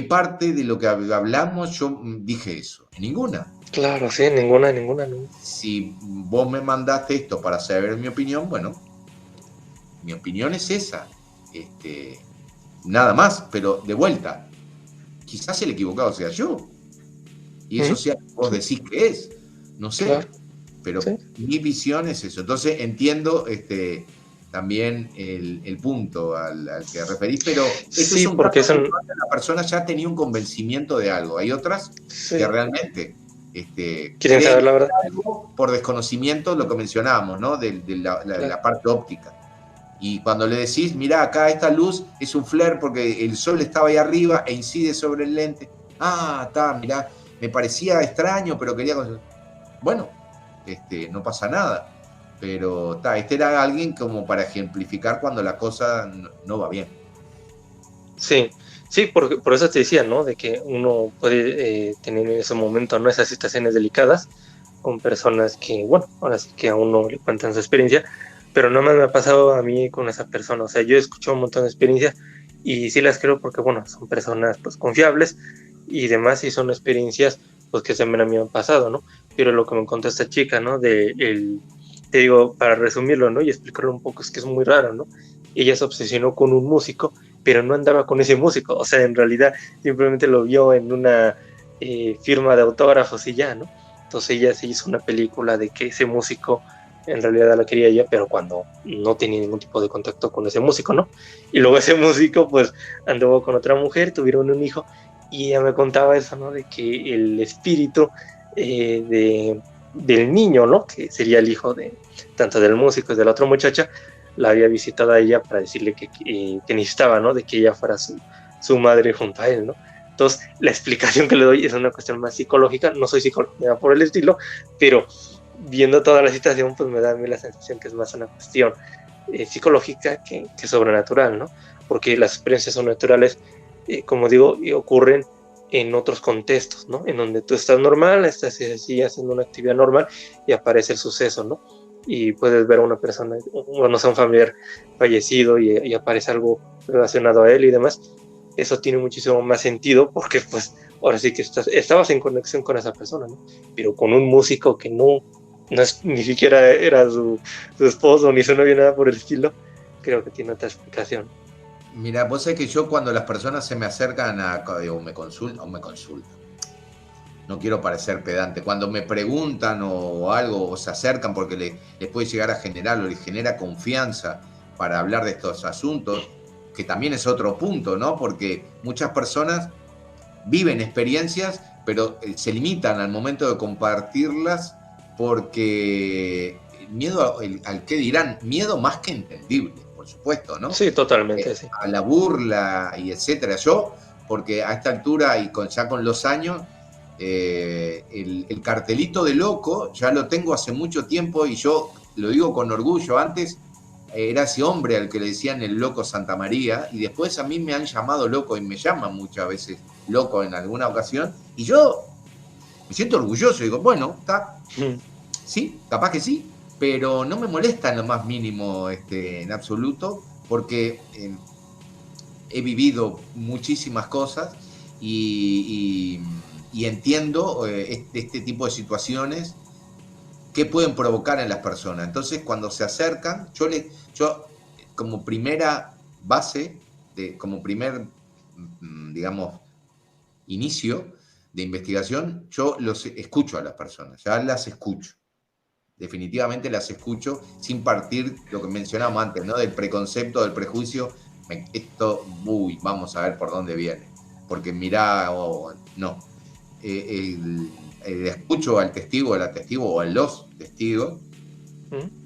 parte de lo que hablamos yo dije eso? En ninguna. Claro, sí, ninguna. No. Si vos me mandaste esto para saber mi opinión, bueno, mi opinión es esa. Nada más, pero de vuelta, quizás el equivocado sea yo. Y eso sea que vos decís que es. No sé. Claro. Pero mi visión es eso. Entonces entiendo también el punto al que referís, pero sí, es un porque caso la persona ya tenía un convencimiento de algo. Hay otras que realmente quieren saber la verdad. Algo por desconocimiento, lo que mencionábamos, ¿no? De la parte óptica. Y cuando le decís, mirá, acá esta luz es un flare porque el sol estaba ahí arriba e incide sobre el lente. Ah, está, mirá, me parecía extraño, pero quería... Bueno, no pasa nada. Pero este era alguien como para ejemplificar cuando la cosa no va bien. Sí, sí, por eso te decía, ¿no? De que uno puede tener en ese momento, ¿no? Esas situaciones delicadas con personas que, bueno, ahora sí que a uno le cuentan su experiencia, pero no me ha pasado a mí con esa persona. O sea, yo he escuchado un montón de experiencias y sí las creo porque, bueno, son personas pues confiables y demás, y son experiencias pues que también a mí me han pasado, ¿no? Pero lo que me contó esta chica, ¿no? Te digo, para resumirlo, ¿no? Y explicarlo un poco, es que es muy raro, ¿no? Ella se obsesionó con un músico, pero no andaba con ese músico, o sea, en realidad simplemente lo vio en una firma de autógrafos y ya, ¿no? Entonces ella se hizo una película de que ese músico en realidad la quería ella, pero cuando no tenía ningún tipo de contacto con ese músico, ¿no? Y luego ese músico pues anduvo con otra mujer, tuvieron un hijo y ella me contaba eso, ¿no? De que el espíritu del niño, ¿no? Que sería el hijo de tanto del músico y de la otra muchacha, la había visitado a ella para decirle que necesitaba, ¿no? De que ella fuera su madre junto a él, ¿no? Entonces, la explicación que le doy es una cuestión más psicológica, no soy psicóloga por el estilo, pero viendo toda la situación, pues me da a mí la sensación que es más una cuestión psicológica que sobrenatural, ¿no? Porque las experiencias sobrenaturales, como digo, ocurren en otros contextos, ¿no? En donde tú estás normal, estás así haciendo una actividad normal y aparece el suceso, ¿no? Y puedes ver a una persona, o no sé, un familiar fallecido y aparece algo relacionado a él y demás. Eso tiene muchísimo más sentido porque pues ahora sí que estabas en conexión con esa persona, ¿no? Pero con un músico que no es, ni siquiera era su esposo ni su novio, nada por el estilo, creo que tiene otra explicación. Mira, vos sabés que yo cuando las personas se me acercan o me consultan, no quiero parecer pedante, cuando me preguntan o algo o se acercan porque les puede llegar a generar o les genera confianza para hablar de estos asuntos, que también es otro punto, ¿no? Porque muchas personas viven experiencias, pero se limitan al momento de compartirlas porque miedo al qué dirán, miedo más que entendible, por supuesto, ¿no? Sí, totalmente, sí. A la burla y etcétera. Yo, porque a esta altura y ya con los años, el cartelito de loco ya lo tengo hace mucho tiempo y yo lo digo con orgullo. Antes era ese hombre al que le decían el loco Santa María y después a mí me han llamado loco y me llaman muchas veces loco en alguna ocasión y yo me siento orgulloso y digo, bueno, está, sí, capaz que sí, pero no me molesta en lo más mínimo en absoluto porque he vivido muchísimas cosas y entiendo este tipo de situaciones que pueden provocar en las personas. Entonces, cuando se acercan, yo como primera base, como primer, digamos, inicio de investigación, yo los escucho a las personas, ya las escucho. Definitivamente las escucho sin partir lo que mencionamos antes, ¿no? Del preconcepto, del prejuicio. Esto, vamos a ver por dónde viene. Porque mirá, no. Escucho al testigo, al testigo o a los testigos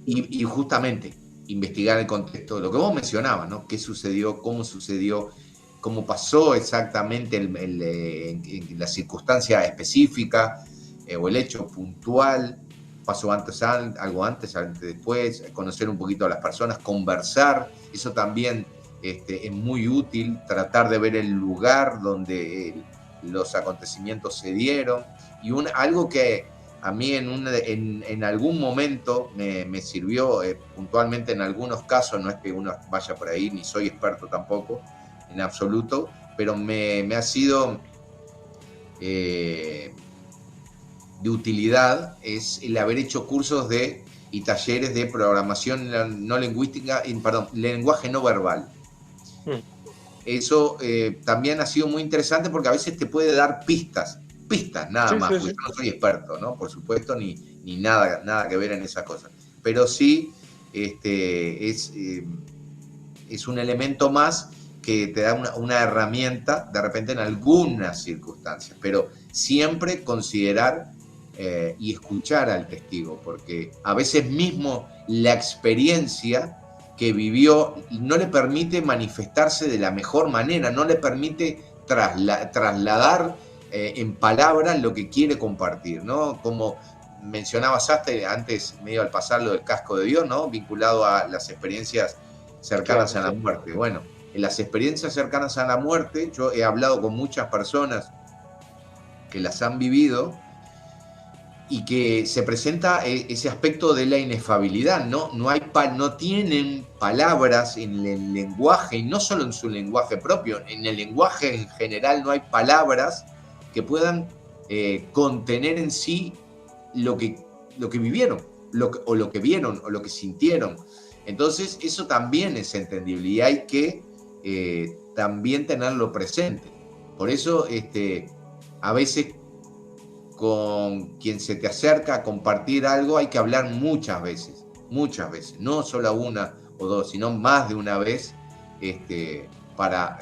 y justamente investigar el contexto, lo que vos mencionabas, ¿no? ¿Qué sucedió? ¿Cómo pasó exactamente en la circunstancia específica o el hecho puntual? ¿Pasó antes, algo antes, después? Conocer un poquito a las personas, conversar, eso también es muy útil, tratar de ver el lugar donde los acontecimientos se dieron y algo que a mí en algún momento me sirvió puntualmente en algunos casos, no es que uno vaya por ahí, ni soy experto tampoco, en absoluto, pero me ha sido de utilidad, es el haber hecho cursos y talleres de programación no lingüística, perdón, lenguaje no verbal. Eso también ha sido muy interesante porque a veces te puede dar pistas nada Sí, más, sí, porque sí. yo no soy experto, ¿no? Por supuesto, ni nada que ver en esas cosas. Pero sí es un elemento más que te da una herramienta de repente en algunas circunstancias, pero siempre considerar y escuchar al testigo, porque a veces mismo la experiencia que vivió no le permite manifestarse de la mejor manera, no le permite trasladar en palabras lo que quiere compartir, ¿no? Como mencionabas antes, medio al pasar, lo del casco de Dios, ¿no? Vinculado a las experiencias cercanas Claro, a la sí. muerte. Bueno, en las experiencias cercanas a la muerte, yo he hablado con muchas personas que las han vivido y que se presenta ese aspecto de la inefabilidad, ¿no? No tienen palabras en el lenguaje, y no solo en su lenguaje propio, en el lenguaje en general no hay palabras que puedan contener en sí lo que vivieron, o lo que vieron, o lo que sintieron. Entonces, eso también es entendible y hay que también tenerlo presente. Por eso, a veces con quien se te acerca a compartir algo hay que hablar muchas veces, no solo una o dos, sino más de una vez, para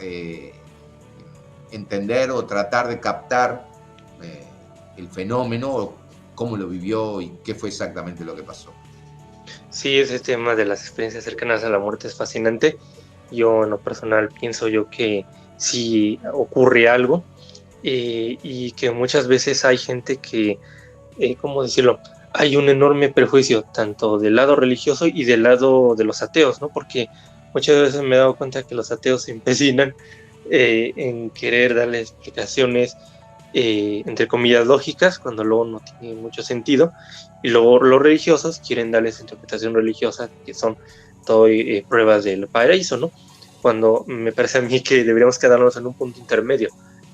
entender o tratar de captar el fenómeno, o cómo lo vivió y qué fue exactamente lo que pasó. Sí, ese tema de las experiencias cercanas a la muerte es fascinante. Yo en lo personal pienso yo que si ocurre algo, y que muchas veces hay gente que, ¿cómo decirlo? Hay un enorme prejuicio tanto del lado religioso y del lado de los ateos, ¿no? Porque muchas veces me he dado cuenta que los ateos se empecinan en querer darle explicaciones, entre comillas, lógicas, cuando luego no tiene mucho sentido, y luego los religiosos quieren darles interpretación religiosa, que son todo pruebas del paraíso, ¿no? Cuando me parece a mí que deberíamos quedarnos en un punto intermedio,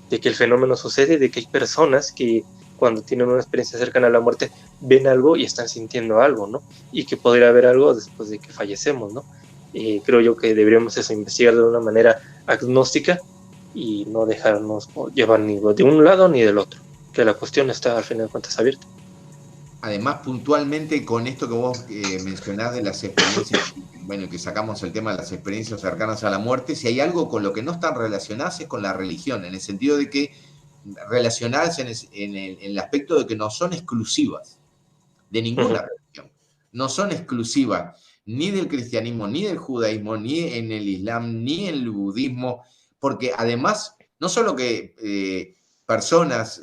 de que el fenómeno sucede, de que hay personas que cuando tienen una experiencia cercana a la muerte ven algo y están sintiendo algo, ¿no? Y que podría haber algo después de que fallecemos, ¿no? Creo yo que deberíamos eso, investigar de una manera agnóstica y no dejarnos llevar ni de un lado ni del otro, que la cuestión está al final de cuentas abierta. Además, puntualmente con esto que vos mencionás de las experiencias, bueno, que sacamos el tema de las experiencias cercanas a la muerte, si hay algo con lo que no están relacionadas es con la religión, en el sentido de que relacionadas en el aspecto de que no son exclusivas de Uh ninguna -huh. religión. No son exclusivas ni del cristianismo, ni del judaísmo, ni en el islam, ni en el budismo, porque además, no solo que personas,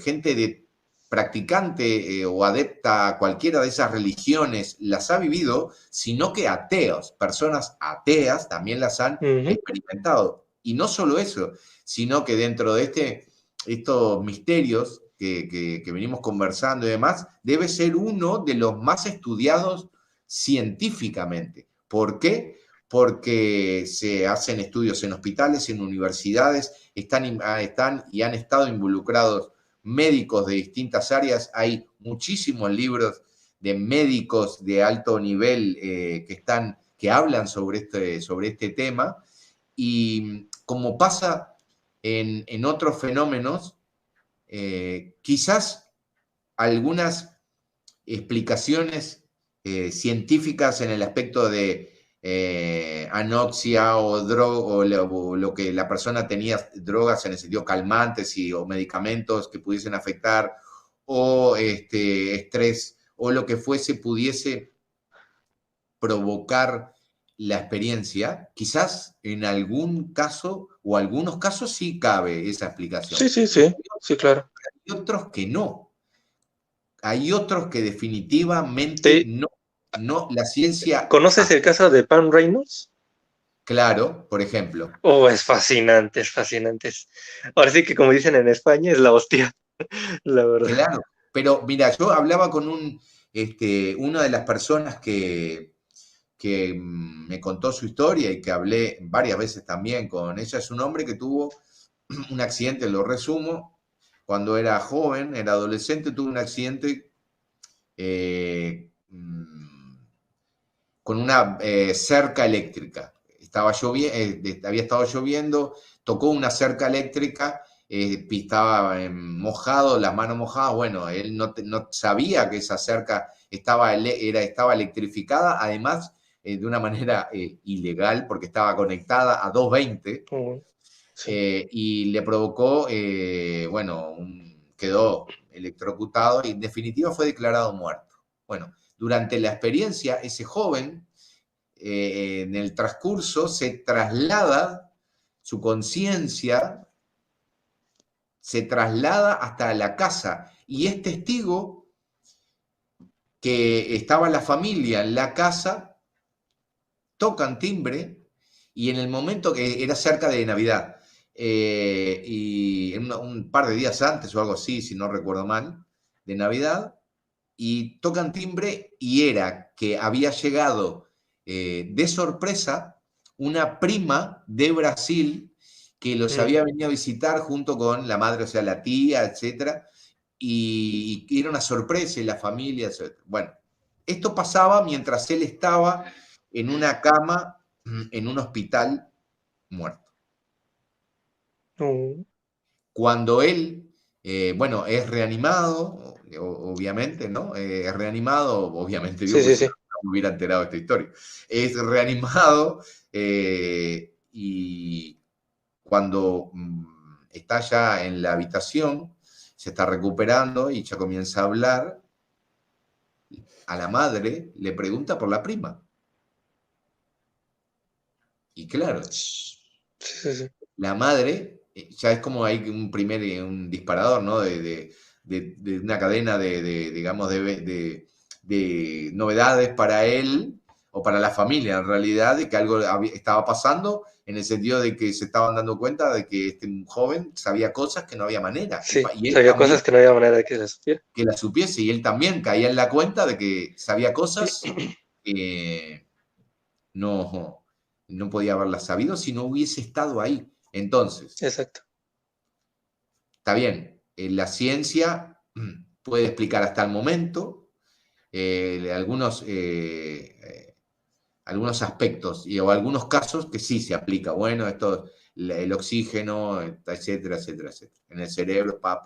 gente de practicante o adepta a cualquiera de esas religiones las ha vivido, sino que ateos, personas ateas también las han Uh -huh. experimentado. Y no solo eso, sino que dentro de estos misterios que venimos conversando y demás, debe ser uno de los más estudiados científicamente. ¿Por qué? Porque se hacen estudios en hospitales, en universidades, están y han estado involucrados médicos de distintas áreas. Hay muchísimos libros de médicos de alto nivel que hablan sobre este tema. Y como pasa en otros fenómenos, quizás algunas explicaciones científicas en el aspecto de anoxia o lo que la persona tenía, drogas en el sentido calmantes o medicamentos que pudiesen afectar, o estrés, o lo que fuese, pudiese provocar la experiencia, quizás en algún caso o algunos casos sí cabe esa explicación, Sí, sí, pero sí, sí, claro. hay otros que no. Hay otros que definitivamente ¿Te no. No, la ciencia, conoces el caso de Pam Reynolds? claro, por ejemplo, Oh, es fascinante, es fascinante. Ahora sí que como dicen en España es la hostia, la verdad. claro. Pero mira, yo hablaba con una de las personas que me contó su historia y que hablé varias veces también con ella. Es un hombre que tuvo un accidente, lo resumo, cuando era joven, era adolescente, tuvo un accidente con una cerca eléctrica. Había estado lloviendo, tocó una cerca eléctrica, estaba mojado, las manos mojadas. Bueno, él no sabía que esa cerca estaba electrificada, además de una manera ilegal, porque estaba conectada a 220, Sí. y le provocó, bueno, quedó electrocutado y en definitiva fue declarado muerto. Bueno, durante la experiencia, ese joven, en el transcurso, se traslada, su conciencia se traslada hasta la casa y es testigo que estaba la familia en la casa, tocan timbre y en el momento que era cerca de Navidad, y un par de días antes o algo así, si no recuerdo mal, de Navidad, y tocan timbre y era que había llegado de sorpresa una prima de Brasil que los Mm. había venido a visitar junto con la madre, o sea, la tía, etcétera, y era una sorpresa y la familia, etcétera. Bueno, esto pasaba mientras él estaba en una cama, en un hospital, muerto. Mm. Cuando él, bueno, es reanimado, obviamente, ¿no? Es reanimado, obviamente digo, Sí, pues sí, si no, sí. no me hubiera enterado de esta historia. Es reanimado y cuando está ya en la habitación, se está recuperando y ya comienza a hablar, a la madre le pregunta por la prima. Y claro, Sí, sí, sí. la madre, ya es como hay un disparador, ¿no? De una cadena digamos, de novedades para él o para la familia, en realidad, de que algo estaba pasando, en el sentido de que se estaban dando cuenta de que este joven sabía cosas que no había manera. Sí, Y él sabía también cosas que no había manera de que se supiera. que las supiese, y él también caía en la cuenta de que sabía cosas que no, no podía haberlas sabido si no hubiese estado ahí. Entonces, Exacto. está bien, la ciencia puede explicar hasta el momento algunos aspectos o algunos casos que sí se aplica. Bueno, esto, el oxígeno, etcétera, etcétera, etcétera. En el cerebro, pa.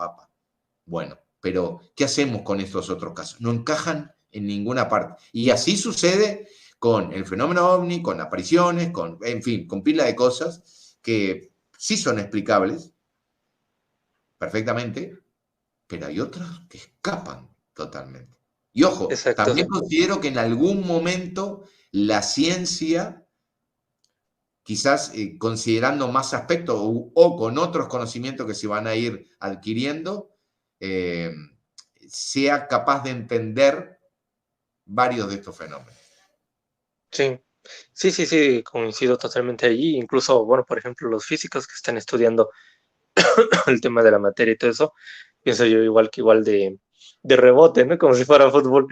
Bueno, pero ¿qué hacemos con estos otros casos? No encajan en ninguna parte. Y así sucede con el fenómeno ovni, con apariciones, en fin, con pila de cosas que sí son explicables perfectamente, pero hay otras que escapan totalmente. Y ojo, Exacto, también sí. considero que en algún momento la ciencia, quizás considerando más aspectos o con otros conocimientos que se van a ir adquiriendo, eh, sea capaz de entender varios de estos fenómenos. Sí. Sí, sí, sí, coincido totalmente allí. Incluso, bueno, por ejemplo, los físicos que están estudiando el tema de la materia y todo eso, pienso yo igual de rebote, ¿no? Como si fuera fútbol.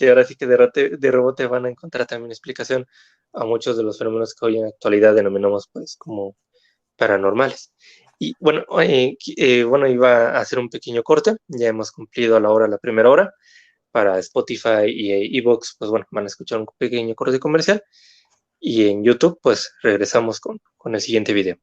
Ahora sí que de rebote van a encontrar también explicación a muchos de los fenómenos que hoy en la actualidad denominamos pues como paranormales. Y bueno, bueno, iba a hacer un pequeño corte, ya hemos cumplido a la hora, la primera hora, para Spotify y Evox, pues bueno, van a escuchar un pequeño corte comercial y en YouTube pues regresamos con el siguiente video.